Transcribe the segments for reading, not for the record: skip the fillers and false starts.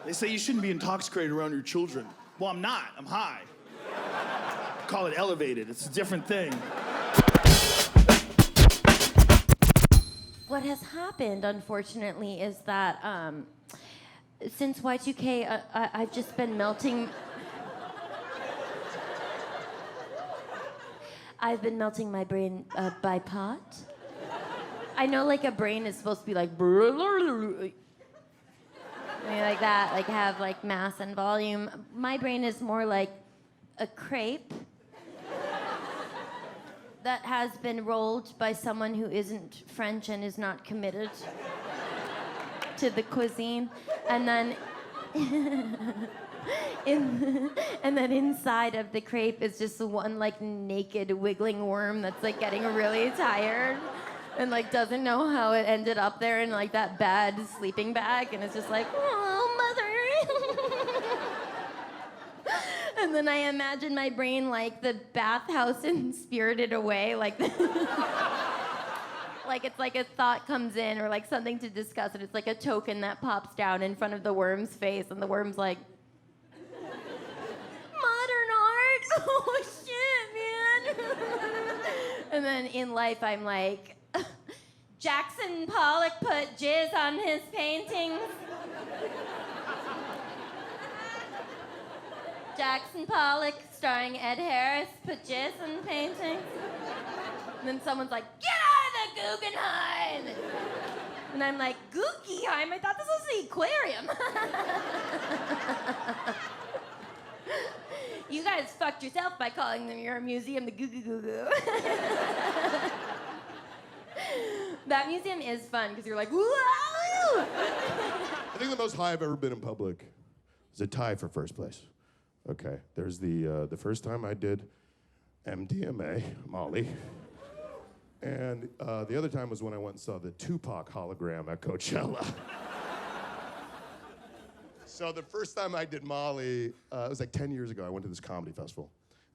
They say you shouldn't be intoxicated around your children. Well, I'm not. I'm high. Call it elevated. It's a different thing. What has happened, unfortunately, is that since Y2K, I've just been melting. I've been melting my brain by pot. I know, like, a brain is supposed to be like, like that, like have like mass and volume. My brain is more like a crepe that has been rolled by someone who isn't French and is not committed to the cuisine, and then and then inside of the crepe is just one like naked wiggling worm that's like getting really tired and like doesn't know how it ended up there in like that bad sleeping bag, and it's just like, oh, mother. And then I imagine my brain like the bathhouse in Spirited Away, like like it's like a thought comes in or like something to discuss, and it's like a token that pops down in front of the worm's face, and the worm's like, modern art? Oh shit, man. And then in life I'm like, Jackson Pollock put jizz on his paintings. Jackson Pollock, starring Ed Harris, put jizz on paintings. And then someone's like, get out of the Guggenheim! And I'm like, Guggenheim? I thought this was the aquarium. You guys fucked yourself by calling them your museum the Goo Goo Goo Goo. That museum is fun because you're like, whoa! I think the most high I've ever been in public is a tie for first place. Okay, there's the first time I did MDMA, Molly. And the other time was when I went and saw the Tupac hologram at Coachella. So the first time I did Molly, it was like 10 years ago. I went to this comedy festival.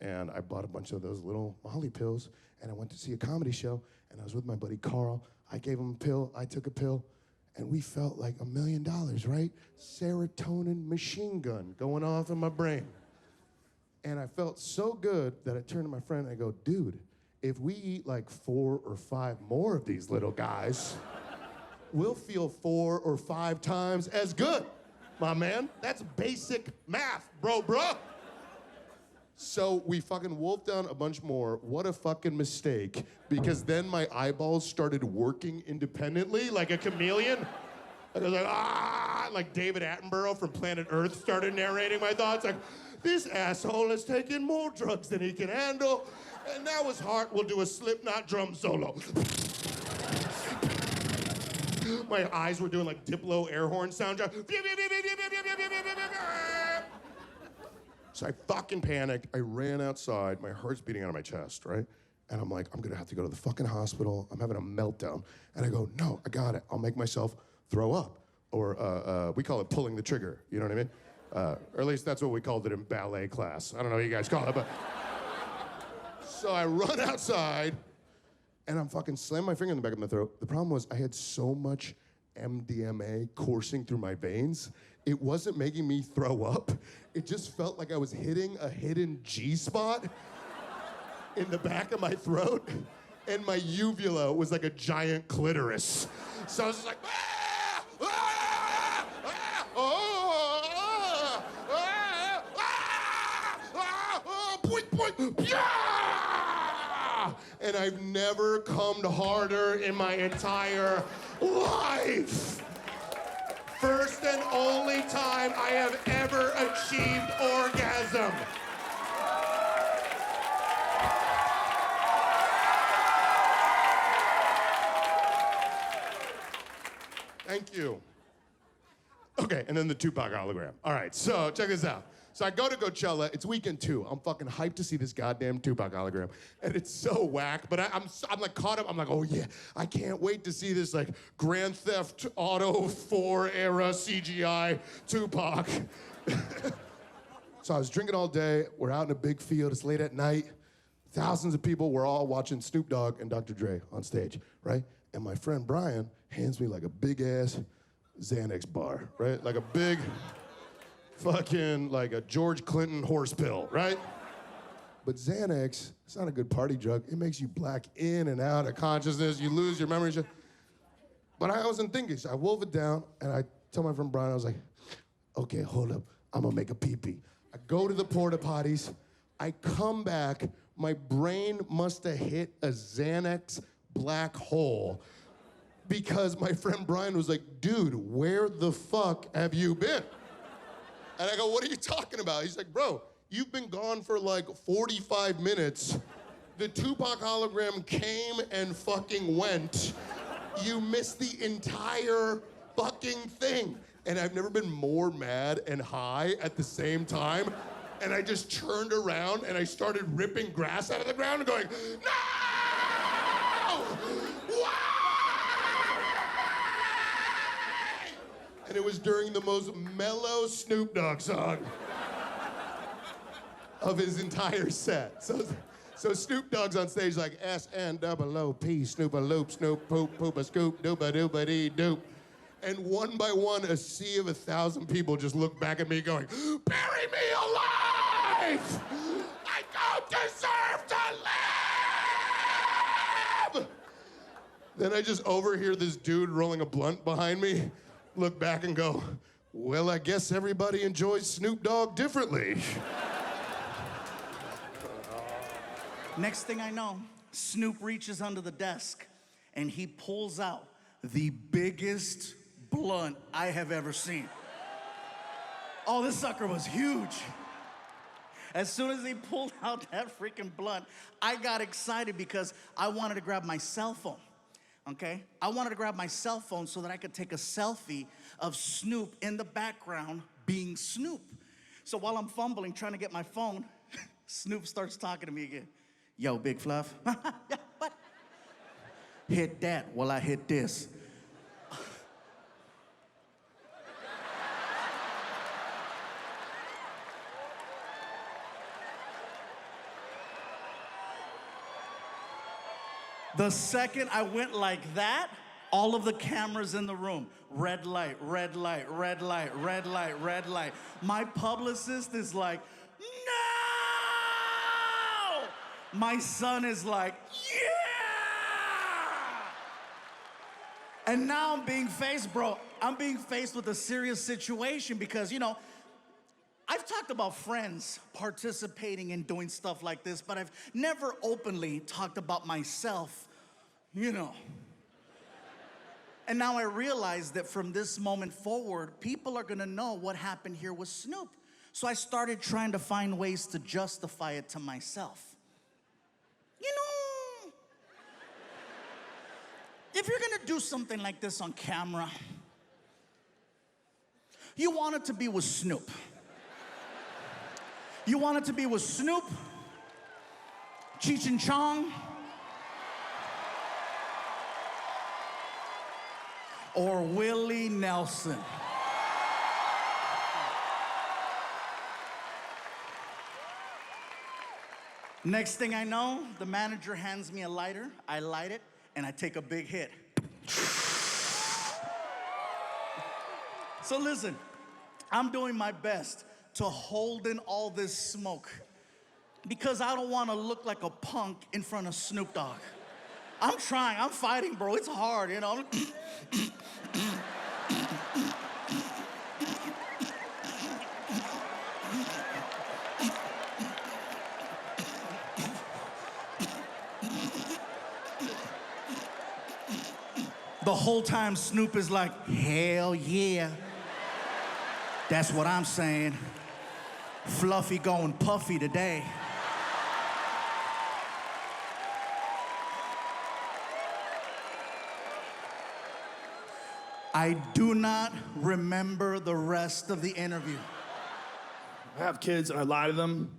And I bought a bunch of those little Molly pills. And I went to see a comedy show. And I was with my buddy Carl. I gave him a pill. I took a pill. And we felt like $1 million, right? Serotonin machine gun going off in my brain. And I felt so good that I turned to my friend and I go, dude, if we eat like 4 or 5 more of these little guys, we'll feel 4 or 5 times as good, my man. That's basic math, bro. So we fucking wolfed down a bunch more. What a fucking mistake. Because then my eyeballs started working independently like a chameleon. And I was like David Attenborough from Planet Earth started narrating my thoughts. Like, this asshole has taken more drugs than he can handle. And now his heart will do a Slipknot drum solo. My eyes were doing like Diplo air horn sound. So I fucking panicked. I ran outside. My heart's beating out of my chest, right? And I'm like, I'm gonna have to go to the fucking hospital. I'm having a meltdown. And I go, no, I got it. I'll make myself throw up. Or we call it pulling the trigger. You know what I mean? Or at least that's what we called it in ballet class. I don't know what you guys call it, but. So I run outside, and I'm fucking slamming my finger in the back of my throat. The problem was I had so much MDMA coursing through my veins, it wasn't making me throw up. It just felt like I was hitting a hidden G-spot in the back of my throat, and my uvula was like a giant clitoris. So I was just like, ah! Ah! Ah! Oh! Ah! Ah! Ah! Ah! Ah! Boink, boink! Yeah! And I've never come harder in my entire life. First and only time I have ever achieved orgasm. Thank you. Okay, and then the Tupac hologram. All right, so check this out. So I go to Coachella, it's weekend 2. I'm fucking hyped to see this goddamn Tupac hologram. And it's so whack, but I'm like caught up. I'm like, oh yeah, I can't wait to see this like Grand Theft Auto 4 era CGI Tupac. So I was drinking all day. We're out in a big field. It's late at night. Thousands of people. We're all watching Snoop Dogg and Dr. Dre on stage, right? And my friend Brian hands me like a big ass Xanax bar, right? Like a big fucking like a George Clinton horse pill, right? But Xanax, it's not a good party drug. It makes you black in and out of consciousness. You lose your memory. But I wasn't thinking. So I wolf it down, and I tell my friend Brian, I was like, okay, hold up. I'm gonna make a pee-pee. I go to the porta potties. I come back. My brain must have hit a Xanax black hole because my friend Brian was like, dude, where the fuck have you been? And I go, what are you talking about? He's like, bro, you've been gone for like 45 minutes. The Tupac hologram came and fucking went. You missed the entire fucking thing. And I've never been more mad and high at the same time. And I just turned around and I started ripping grass out of the ground and going, no! Why? And it was during the most mellow Snoop Dogg song of his entire set. So Snoop Dogg's on stage like S-N-O-O-P, Snoop-a-loop, Snoop, poop, poop-a-scoop, dooba-dooba-dee-doop. And one by one, a sea of 1,000 people just look back at me going, bury me alive! I don't deserve to live! Then I just overhear this dude rolling a blunt behind me, look back and go, well, I guess everybody enjoys Snoop Dogg differently. Next thing I know, Snoop reaches under the desk and he pulls out the biggest blunt I have ever seen. Oh, this sucker was huge. As soon as he pulled out that freaking blunt, I got excited because I wanted to grab my cell phone, okay? I wanted to grab my cell phone so that I could take a selfie of Snoop in the background being Snoop. So while I'm fumbling, trying to get my phone, Snoop starts talking to me again. Yo, Big Fluff. Yeah, what? Hit that while I hit this. The second I went like that, all of the cameras in the room, red light, red light, red light, red light, red light. My publicist is like, no! My son is like, yeah! And now I'm being faced, bro, I'm being faced with a serious situation because, you know, I've talked about friends participating in doing stuff like this, but I've never openly talked about myself, you know. And now I realize that from this moment forward, people are gonna know what happened here with Snoop. So I started trying to find ways to justify it to myself. You know, if you're gonna do something like this on camera, you want it to be with Snoop. You want it to be with Snoop, Cheech and Chong, or Willie Nelson. Next thing I know, the manager hands me a lighter, I light it, and I take a big hit. So listen, I'm doing my best to hold in all this smoke because I don't want to look like a punk in front of Snoop Dogg. I'm trying, I'm fighting, bro, it's hard, you know? The whole time Snoop is like, hell yeah. That's what I'm saying. Fluffy going puffy today. I do not remember the rest of the interview. I have kids and I lie to them.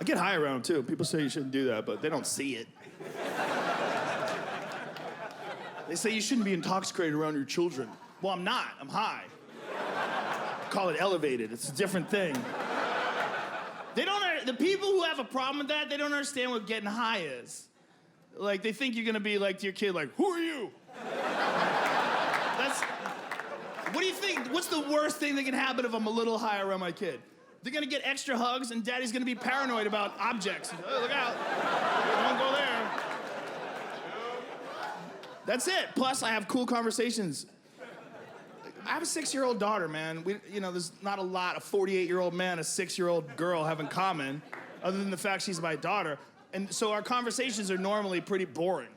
I get high around them too. People say you shouldn't do that, but they don't see it. They say you shouldn't be intoxicated around your children. Well, I'm not. I'm high. I call it elevated. It's a different thing. The people who have a problem with that, they don't understand what getting high is. Like, they think you're gonna be like to your kid, like, who are you? What do you think? What's the worst thing that can happen if I'm a little high around my kid? They're gonna get extra hugs, and daddy's gonna be paranoid about objects. Oh, look out. Don't go there. That's it. Plus, I have cool conversations. I have a 6-year-old daughter, man. There's not a lot a 48-year-old man, a 6-year-old girl have in common, other than the fact she's my daughter. And so our conversations are normally pretty boring.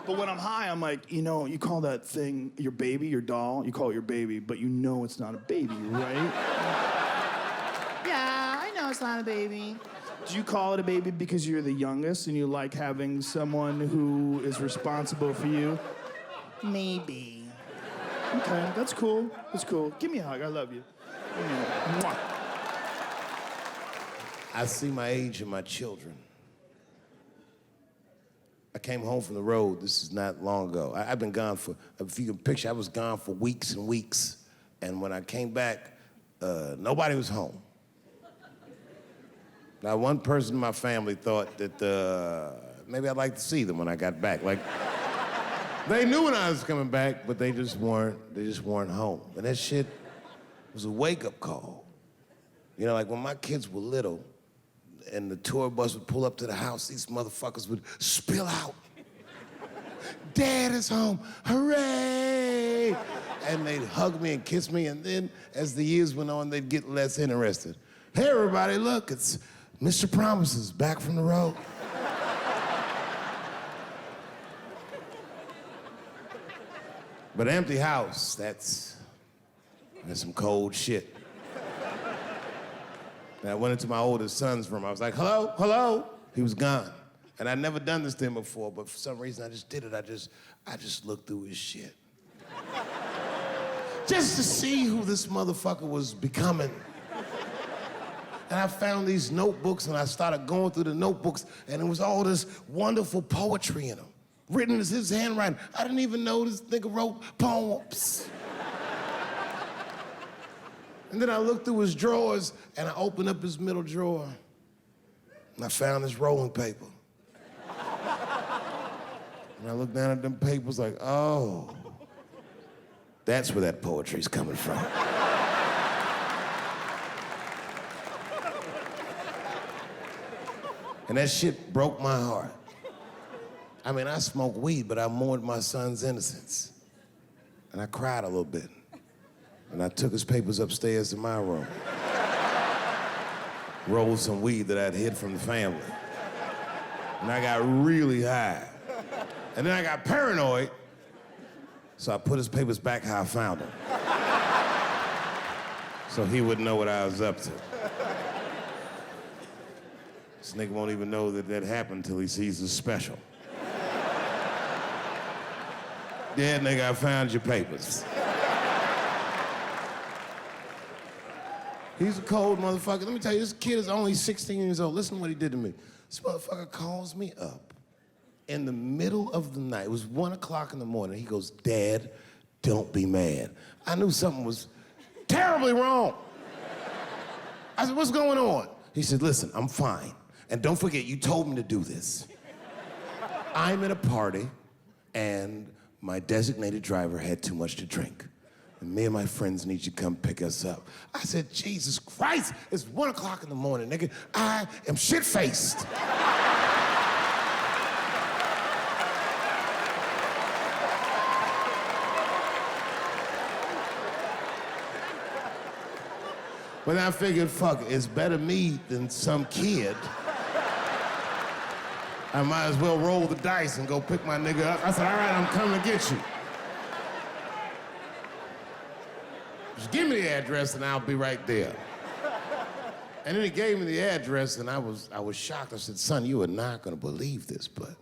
But when I'm high, I'm like, you call that thing your baby, your doll, you call it your baby, but you know it's not a baby, right? Yeah, I know it's not a baby. Do you call it a baby because you're the youngest and you like having someone who is responsible for you? Maybe. Okay, that's cool. That's cool. Give me a hug. I love you. Give me a hug. Mwah. I see my age in my children. I came home from the road. This is not long ago. I've been gone for, if you can picture, I was gone for weeks and weeks. And when I came back, nobody was home. Now, one person in my family thought that maybe I'd like to see them when I got back. Like, they knew when I was coming back, but they just weren't home. And that shit was a wake-up call. Like when my kids were little and the tour bus would pull up to the house, these motherfuckers would spill out. Dad is home, hooray! And they'd hug me and kiss me, and then as the years went on, they'd get less interested. Hey, everybody, look, it's Mr. Promises back from the road. But an empty house, that's some cold shit. And I went into my oldest son's room. I was like, hello, hello. He was gone. And I'd never done this to him before, but for some reason I just did it. I just looked through his shit. Just to see who this motherfucker was becoming. And I found these notebooks and I started going through the notebooks and it was all this wonderful poetry in them. Written in his handwriting. I didn't even know this nigga wrote poems. And then I looked through his drawers and I opened up his middle drawer and I found this rolling paper. And I looked down at them papers like, oh, that's where that poetry's coming from. And that shit broke my heart. I mean, I smoked weed, but I mourned my son's innocence. And I cried a little bit. And I took his papers upstairs to my room. Rolled some weed that I'd hid from the family. And I got really high. And then I got paranoid, so I put his papers back how I found them. So he wouldn't know what I was up to. This nigga won't even know that that happened till he sees the special. Yeah, nigga, I found your papers. He's a cold motherfucker. Let me tell you, this kid is only 16 years old. Listen to what he did to me. This motherfucker calls me up in the middle of the night. It was 1 o'clock in the morning. He goes, Dad, don't be mad. I knew something was terribly wrong. I said, what's going on? He said, listen, I'm fine. And don't forget, you told me to do this. I'm at a party, and my designated driver had too much to drink. And me and my friends need you to come pick us up. I said, Jesus Christ, it's 1 o'clock in the morning, nigga. I am shit-faced. But I figured, fuck it, it's better me than some kid. I might as well roll the dice and go pick my nigga up. I said, all right, I'm coming to get you. Just give me the address and I'll be right there. And then he gave me the address and I was shocked. I said, son, you are not gonna believe this, but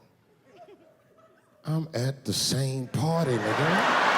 I'm at the same party, nigga.